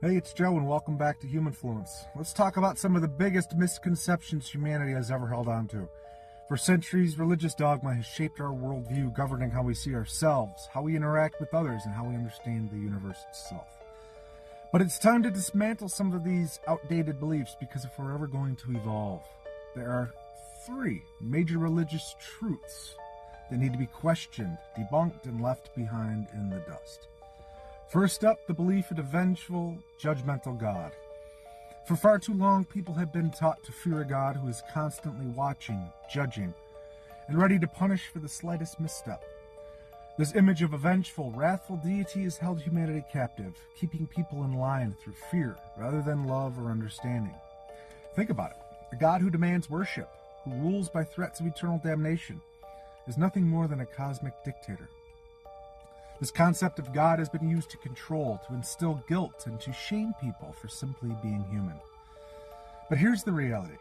Hey, it's Joe, and welcome back to Human Fluence. Let's talk about some of the biggest misconceptions humanity has ever held on to. For centuries, religious dogma has shaped our worldview, governing how we see ourselves, how we interact with others, and how we understand the universe itself. But it's time to dismantle some of these outdated beliefs, because if we're ever going to evolve, there are three major religious truths that need to be questioned, debunked, and left behind in the dust. First up, the belief in a vengeful, judgmental God. For far too long, people have been taught to fear a God who is constantly watching, judging, and ready to punish for the slightest misstep. This image of a vengeful, wrathful deity has held humanity captive, keeping people in line through fear rather than love or understanding. Think about it. A God who demands worship, who rules by threats of eternal damnation, is nothing more than a cosmic dictator. This concept of God has been used to control, to instill guilt, and to shame people for simply being human. But here's the reality.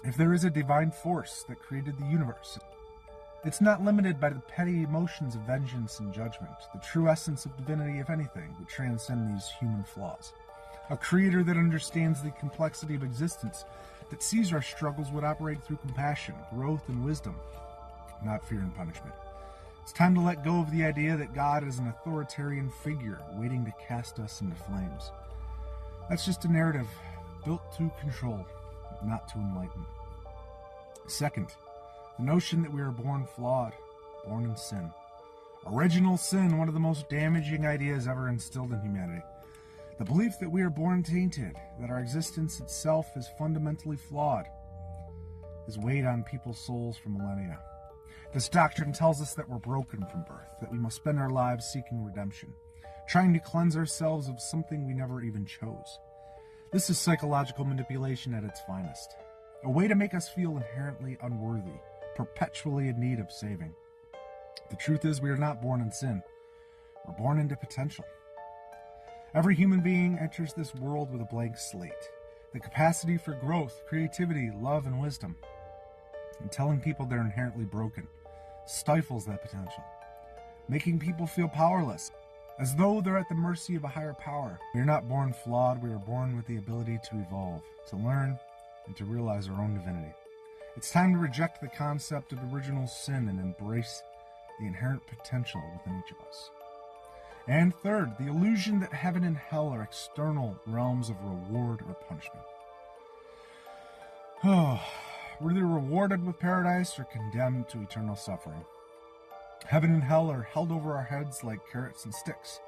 If there is a divine force that created the universe, it's not limited by the petty emotions of vengeance and judgment. The true essence of divinity, if anything, would transcend these human flaws. A creator that understands the complexity of existence, that sees our struggles, would operate through compassion, growth, and wisdom, not fear and punishment. It's time to let go of the idea that God is an authoritarian figure waiting to cast us into flames. That's just a narrative built to control, not to enlighten. Second, the notion that we are born flawed, born in sin. Original sin, one of the most damaging ideas ever instilled in humanity. The belief that we are born tainted, that our existence itself is fundamentally flawed, has weighed on people's souls for millennia. This doctrine tells us that we're broken from birth, that we must spend our lives seeking redemption, trying to cleanse ourselves of something we never even chose. This is psychological manipulation at its finest, a way to make us feel inherently unworthy, perpetually in need of saving. The truth is, we are not born in sin. We're born into potential. Every human being enters this world with a blank slate, the capacity for growth, creativity, love, and wisdom. And telling people they're inherently broken stifles that potential, making people feel powerless, as though they're at the mercy of a higher power. We are not born flawed. We are born with the ability to evolve, to learn, and to realize our own divinity. It's time to reject the concept of original sin and embrace the inherent potential within each of us. And third, the illusion that heaven and hell are external realms of reward or punishment. We're either rewarded with paradise or condemned to eternal suffering. Heaven and hell are held over our heads like carrots and sticks,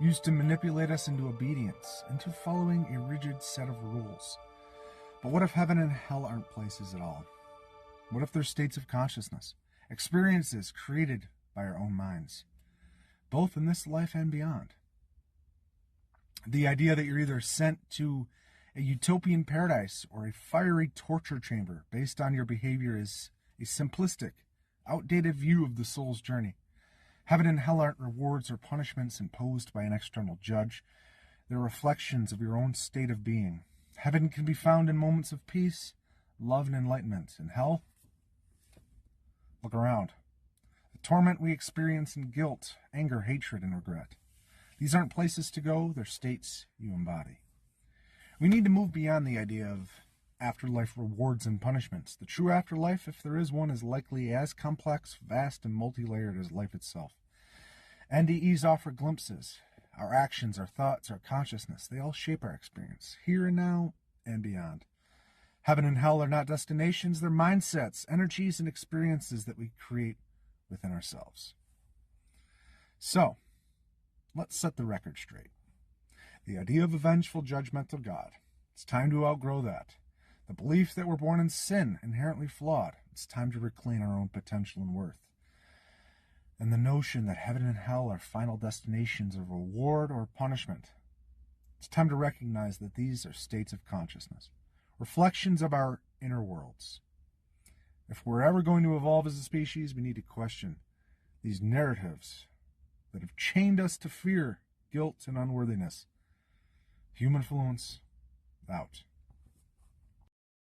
used to manipulate us into obedience, into following a rigid set of rules. But what if heaven and hell aren't places at all? What if they're states of consciousness, experiences created by our own minds, both in this life and beyond? The idea that you're either sent to a utopian paradise or a fiery torture chamber based on your behavior is a simplistic, outdated view of the soul's journey. Heaven and hell aren't rewards or punishments imposed by an external judge. They're reflections of your own state of being. Heaven can be found in moments of peace, love, and enlightenment. And hell? Look around. The torment we experience in guilt, anger, hatred, and regret. These aren't places to go, they're states you embody. We need to move beyond the idea of afterlife rewards and punishments. The true afterlife, if there is one, is likely as complex, vast, and multi-layered as life itself. NDEs offer glimpses. Our actions, our thoughts, our consciousness, they all shape our experience, here and now and beyond. Heaven and hell are not destinations, they're mindsets, energies, and experiences that we create within ourselves. So, let's set the record straight. The idea of a vengeful, judgmental God. It's time to outgrow that. The belief that we're born in sin, inherently flawed. It's time to reclaim our own potential and worth. And the notion that heaven and hell are final destinations of reward or punishment. It's time to recognize that these are states of consciousness, reflections of our inner worlds. If we're ever going to evolve as a species, we need to question these narratives that have chained us to fear, guilt, and unworthiness. Human Fluence, out.